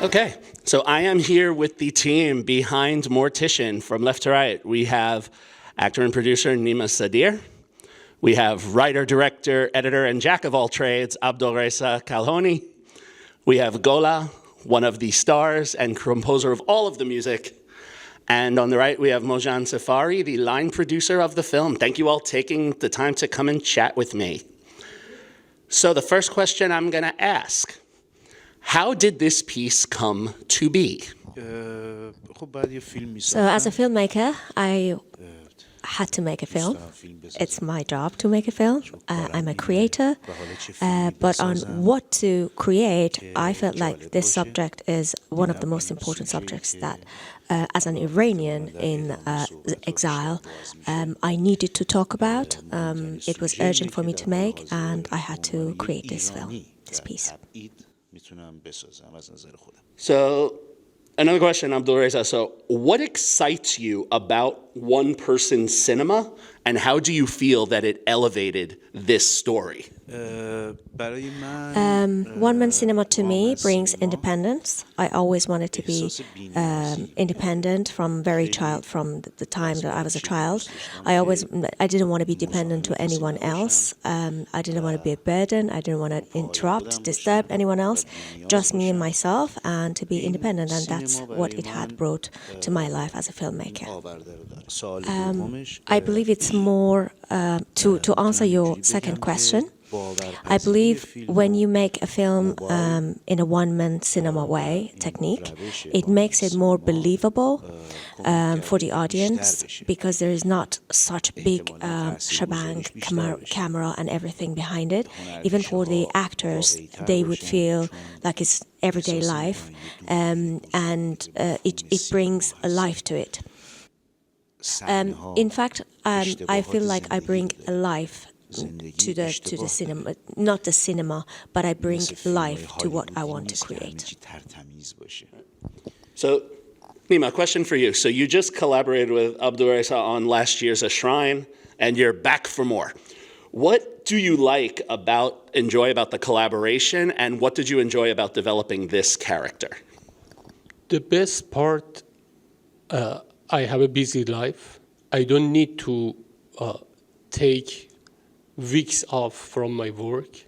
Okay, so I am here with the team behind Mortician. From left to right, we have actor and producer Nima Sadr. We have writer, director, editor, and jack of all trades, Abdolreza Kahani. We have Gola, one of the stars and composer of all of the music. And on the right, we have Mojan Safari, the line producer of the film. Thank you all taking the time to come and chat with me. So the first question I'm going to ask, how did this piece come to be? So as a filmmaker, I had to make a film. It's my job to make a film. I'm a creator. But on what to create, I felt like this subject is one of the most important subjects that, as an Iranian in exile, I needed to talk about. It was urgent for me to make, and I had to create this film, this piece. So, another question, Abdolreza. So, what excites you about one-person cinema, and how do you feel that it elevated this story? One-man cinema to me brings independence. I always wanted to be independent from the time that I was a child. I didn't want to be dependent to anyone else. I didn't want to be a burden. I didn't want to interrupt, disturb anyone else. Just me and myself, and to be independent. And that's what it had brought to my life as a filmmaker. I believe it's more to answer your second question. I believe when you make a film in a one-man cinema technique, it makes it more believable for the audience, because there is not such big shebang camera and everything behind it. Even for the actors, they would feel like it's everyday life, and it brings a life to it. In fact, I feel like I bring a life to the cinema, not the cinema, but I bring life to what I want to create. So, Nima, question for you. So you just collaborated with Abdolreza on last year's A Shrine, and you're back for more. What do you enjoy about the collaboration, and what did you enjoy about developing this character? The best part, I have a busy life. I don't need to take weeks off from my work.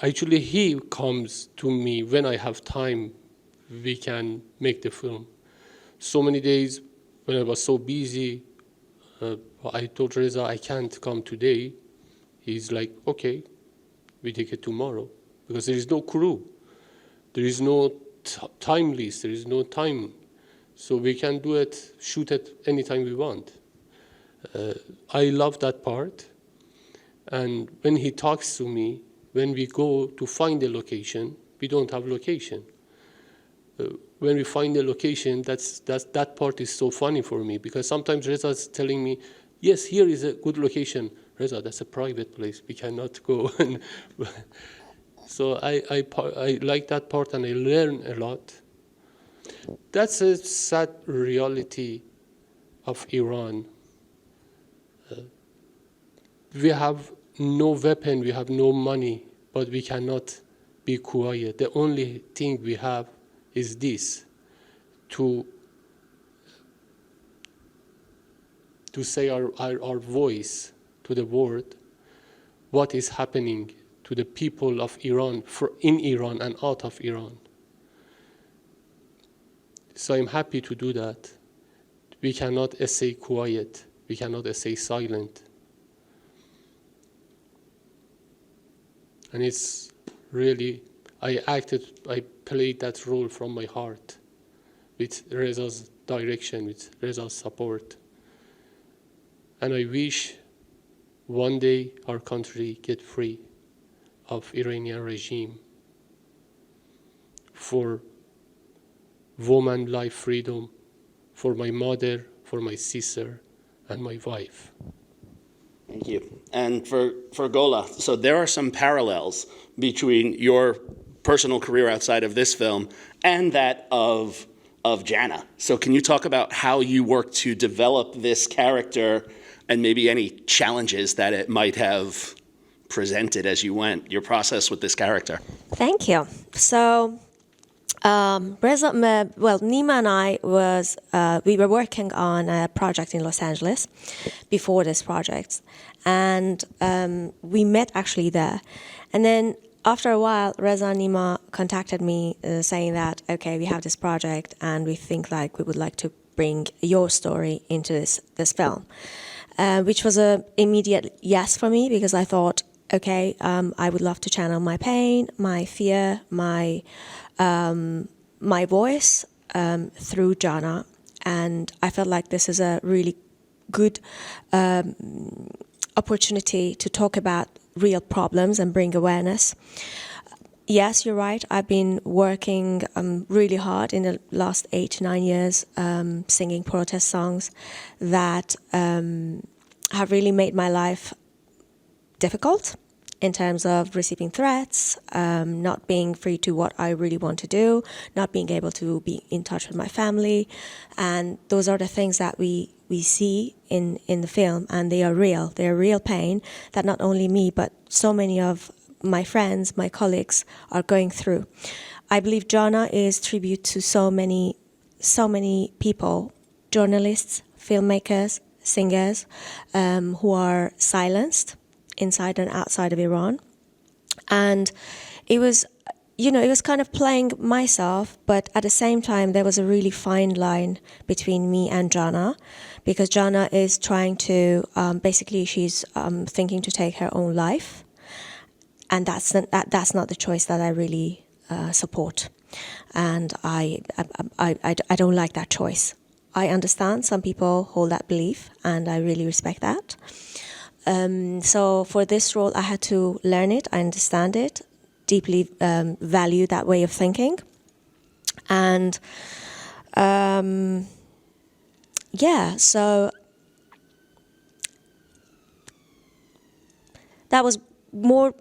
Actually, he comes to me when I have time. We can make the film. So many days when I was so busy, I told Reza I can't come today. He's like, okay, we take it tomorrow, because there is no crew. There is no time list. There is no time. So we can do it, shoot it anytime we want. I love that part. And when he talks to me, when we go to find a location, we don't have location. When we find a location, that part is so funny for me, because sometimes Reza is telling me, yes, here is a good location. Reza, that's a private place. We cannot go. So I like that part, and I learn a lot. That's a sad reality of Iran. We have no weapon, we have no money, but we cannot be quiet. The only thing we have is this, to say our voice to the world, what is happening to the people of Iran, in Iran and out of Iran. So I'm happy to do that. We cannot stay quiet. We cannot stay silent. And it's really, I played that role from my heart, with Reza's direction, with Reza's support. And I wish one day our country get free of Iranian regime, for woman life freedom, for my mother, for my sister, and my wife. Thank you. And for Gola, so there are some parallels between your personal career outside of this film and that of Jana. So can you talk about how you worked to develop this character, and maybe any challenges that it might have presented as you went, your process with this character? Thank you. So Nima and I we were working on a project in Los Angeles before this project, and we met actually there. And then after a while, Reza and Nima contacted me saying that, okay, we have this project and we think like we would like to bring your story into this film, which was an immediate yes for me, because I thought, okay, I would love to channel my pain, my fear, my voice through Jana, and I felt like this is a really good opportunity to talk about real problems and bring awareness. Yes, you're right. I've been working really hard in the last 8 to 9 years, singing protest songs that have really made my life difficult in terms of receiving threats, not being free to what I really want to do, not being able to be in touch with my family. And those are the things that we see in the film, and they are real. They are real pain that not only me, but so many of my friends, my colleagues are going through. I believe Jana is tribute to so many people, journalists, filmmakers, singers, who are silenced inside and outside of Iran. And it was kind of playing myself, but at the same time, there was a really fine line between me and Jana, because Jana is trying to, basically she's thinking to take her own life. And that's not the choice that I really support. And I don't like that choice. I understand some people hold that belief, and I really respect that. So for this role, I had to learn it, I understand it, deeply value that way of thinking. And so that was more,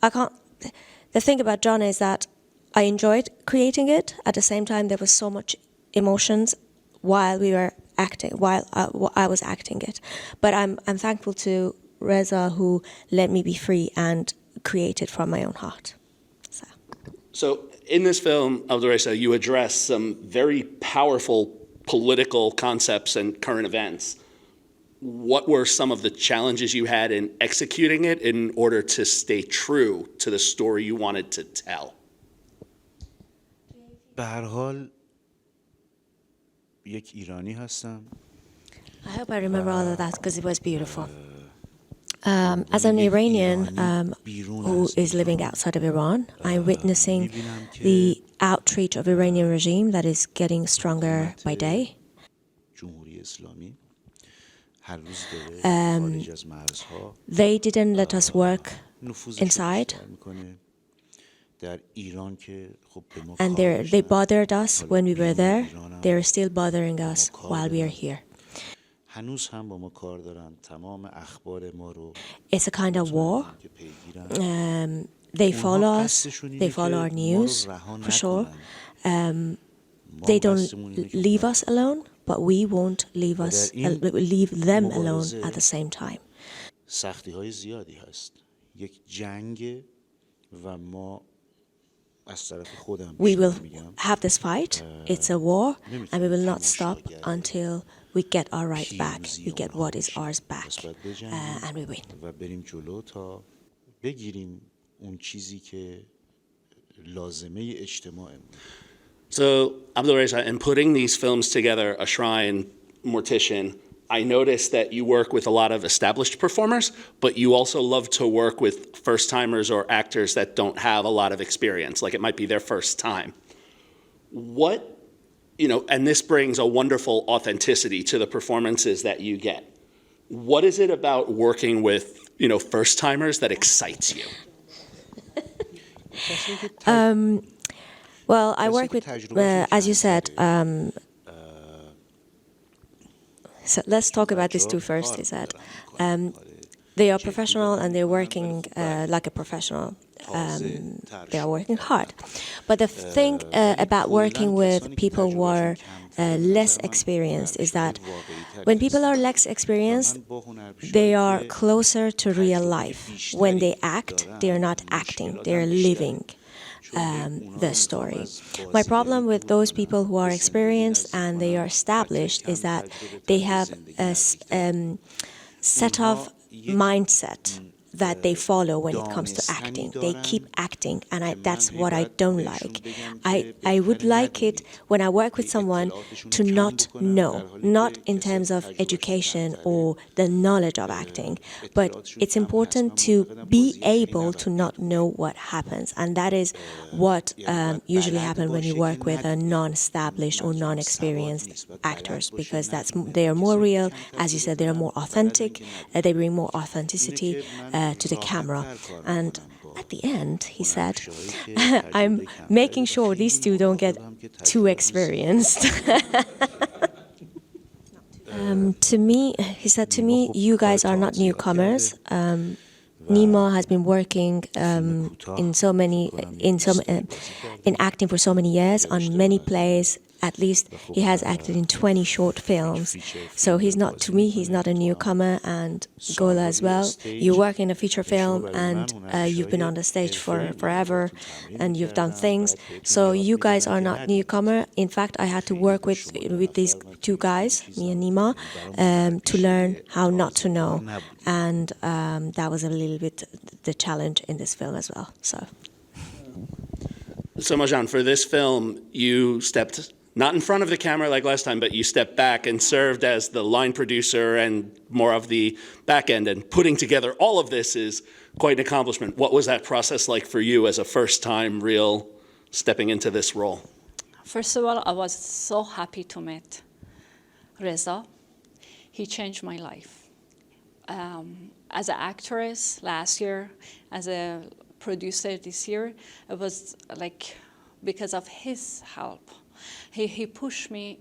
the thing about Jana is that I enjoyed creating it. At the same time, there was so much emotions while we were acting, while I was acting it. But I'm thankful to Reza, who let me be free and create it from my own heart. So in this film, Abdolreza, you address some very powerful political concepts and current events. What were some of the challenges you had in executing it in order to stay true to the story you wanted to tell? به هر حال یک ایرانی هستم. I hope I remember all of that because it was beautiful. As an Iranian who is living outside of Iran, I'm witnessing the outreach of Iranian regime that is getting stronger by day. جمهوری اسلامی هر روز داره خارج از مرزها They didn't let us work نفوذش inside, بیشتر میکنه. در ایران که خب به ما and they bothered us when we were there. They're still bothering us while we are here. هنوز هم با ما کار دارن. تمام اخبار ما رو It's a kind of war. که پیگیرن. They follow us. They follow our news, for sure. They don't leave us alone, but we won't leave them alone at the same time. سختی های زیادی هست. یک جنگ و ما از طرف خودم We will have this fight. It's a war, and we will not stop until we get our right back. We get what is ours back, and we win. و بریم جلو تا بگیریم اون چیزی که لازمه اجتماعمون. So, Abdolreza, in putting these films together, A Shrine, Mortician, I noticed that you work with a lot of established performers, but you also love to work with first-timers or actors that don't have a lot of experience, like it might be their first time. And this brings a wonderful authenticity to the performances that you get. What is it about working with, first-timers that excites you? Well, I work with, as you said, so let's talk about these two first, is that they are professional and they're working like a professional. They are working hard. But the thing about working with people who are less experienced is that when people are less experienced, they are closer to real life. When they act, they are not acting, they are living. the story. My problem with those people who are experienced and they are established is that they have a set of mindset that they follow when it comes to acting. They keep acting, and that's what I don't like. I would like it when I work with someone to not know, not in terms of education or the knowledge of acting, but it's important to be able to not know what happens, and that is what usually happens when you work with a non-established or non-experienced actors, because they are more real, as you said, they are more authentic, they bring more authenticity to the camera. And at the end, he said, I'm making sure these two don't get too experienced. He said to me, you guys are not newcomers. Nima has been working in acting for so many years on many plays. At least he has acted in 20 short films. So he's not a newcomer, and Gola as well. You work in a feature film and you've been on the stage for forever and you've done things. So you guys are not newcomer. In fact, I had to work with these two guys, me and Nima, to learn how not to know. And that was a little bit the challenge in this film as well. So Mojan, for this film, you stepped not in front of the camera like last time, but you stepped back and served as the line producer and more of the back end. And putting together all of this is quite an accomplishment. What was that process like for you as a first-time real stepping into this role? First of all, I was so happy to meet Reza. He changed my life. As an actress last year, as a producer this year, it was like because of his help. He pushed me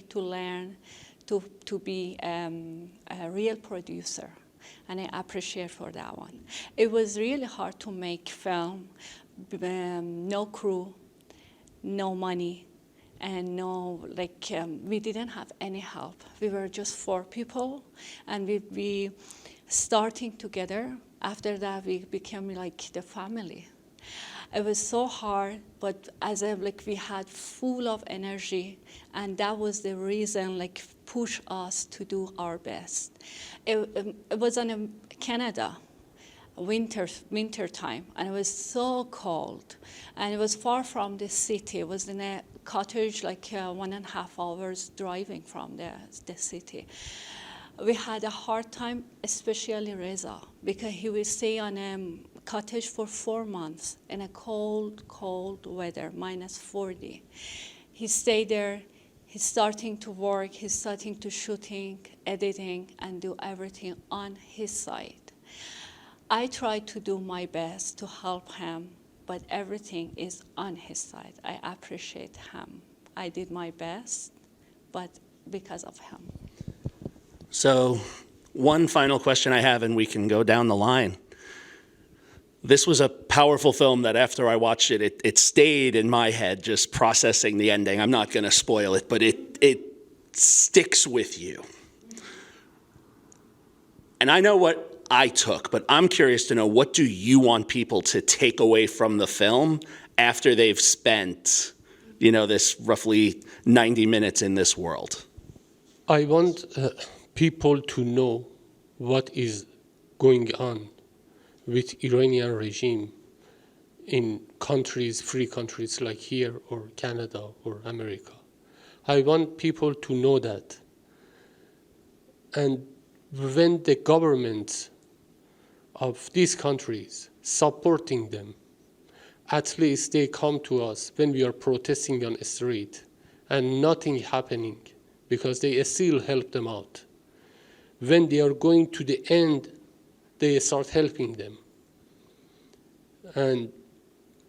to learn to be a real producer, and I appreciate for that one. It was really hard to make film, no crew, no money, and we didn't have any help. We were just 4 people, and we starting together. After that, we became like the family. It was so hard, but we had full of energy, and that was the reason push us to do our best. It was in Canada, winter time, and it was so cold, and it was far from the city. It was in a cottage 1.5 hours driving from the city. We had a hard time, especially Reza, because he would stay on a cottage for 4 months in a cold weather, -40. He stayed there. He's starting to work. He's starting to shooting, editing, and do everything on his side. I tried to do my best to help him, but everything is on his side. I appreciate him. I did my best, but because of him. So one final question I have, and we can go down the line. This was a powerful film that after I watched it, it stayed in my head, just processing the ending. I'm not going to spoil it, but it sticks with you. And I know what I took, but I'm curious to know, what do you want people to take away from the film after they've spent, this roughly 90 minutes in this world? I want people to know what is going on with Iranian regime in free countries like here or Canada or America. I want people to know that. And when the governments of these countries supporting them, at least they come to us when we are protesting on the street and nothing happening, because they still help them out. When they are going to the end, they start helping them. And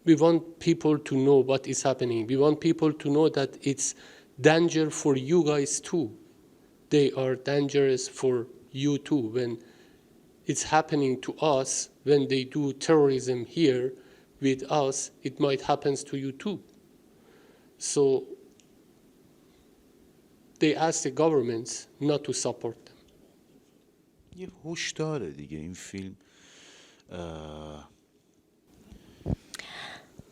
we want people to know what is happening. We want people to know that it's danger for you guys too. They are dangerous for you too. When it's happening to us, when they do terrorism here with us, it might happen to you too. So they ask the governments not to support them. یه هوش داره دیگه این فیلم.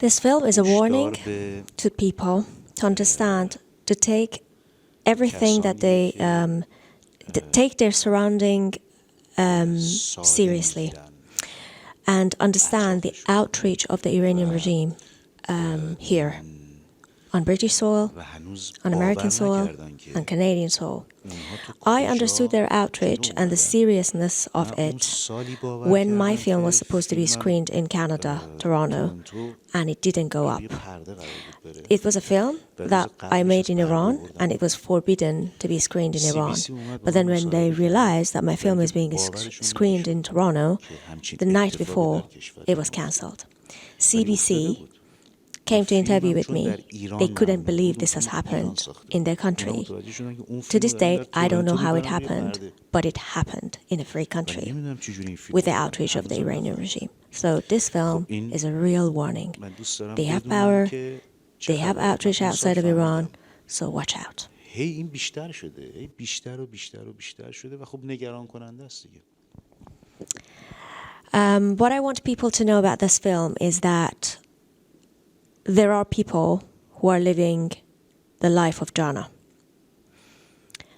This film is a warning به to people to understand, to take everything that they take their surrounding ساده seriously می‌گیرن. and understand the outreach of the Iranian regime here on British soil, و هنوز on American باور soil, نکردن که and Canadian soil. اونها تو I کجا understood their outreach and the اومدن. seriousness of من اون it سالی باور when my کردم film که was supposed to be فیلمم، screened in Canada, Toronto, تورنتو and it didn't go up. روی پرده قرار بود بره. It was a film that I made in Iran, and it was forbidden to be screened in Iran. But then when they realized that my film is being screened in Toronto, the night before, it was cancelled. CBC came to interview with me. They couldn't believe this has happened in their country. To this date, I don't know how it happened, but it happened in a free country with the outreach of the Iranian regime. So this film is a real warning. They have power, they have outreach outside of Iran, so watch out. هی این بیشتر شده، هی بیشتر و بیشتر و بیشتر شده و خب نگران کننده است دیگه. What I want people to know about this film is that there are people who are living the life of Jana.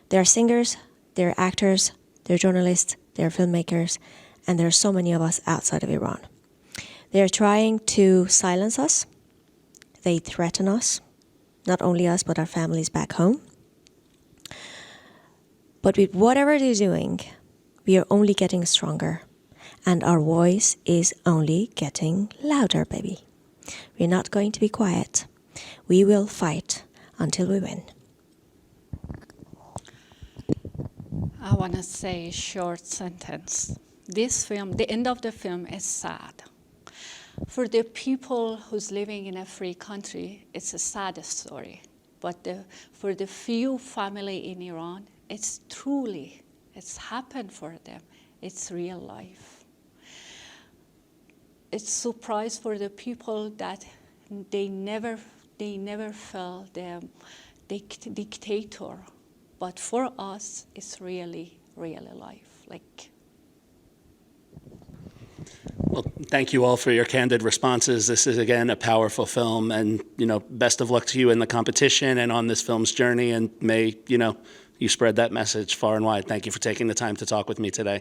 There are singers, there are actors, there are journalists, there are filmmakers, and there are so many of us outside of Iran. They are trying to silence us. They threaten us, not only us, but our families back home. But with whatever they're doing, we are only getting stronger, and our voice is only getting louder, baby. We're not going to be quiet. We will fight until we win. I want to say a short sentence. This film, the end of the film is sad. For the people who's living in a free country, it's a sad story. But for the few family in Iran, it's happened for them. It's real life. It's surprise for the people that they never felt the dictator. But for us, it's really life. Well, thank you all for your candid responses. This is, again, a powerful film, and, best of luck to you in the competition and on this film's journey, and may, you spread that message far and wide. Thank you for taking the time to talk with me today.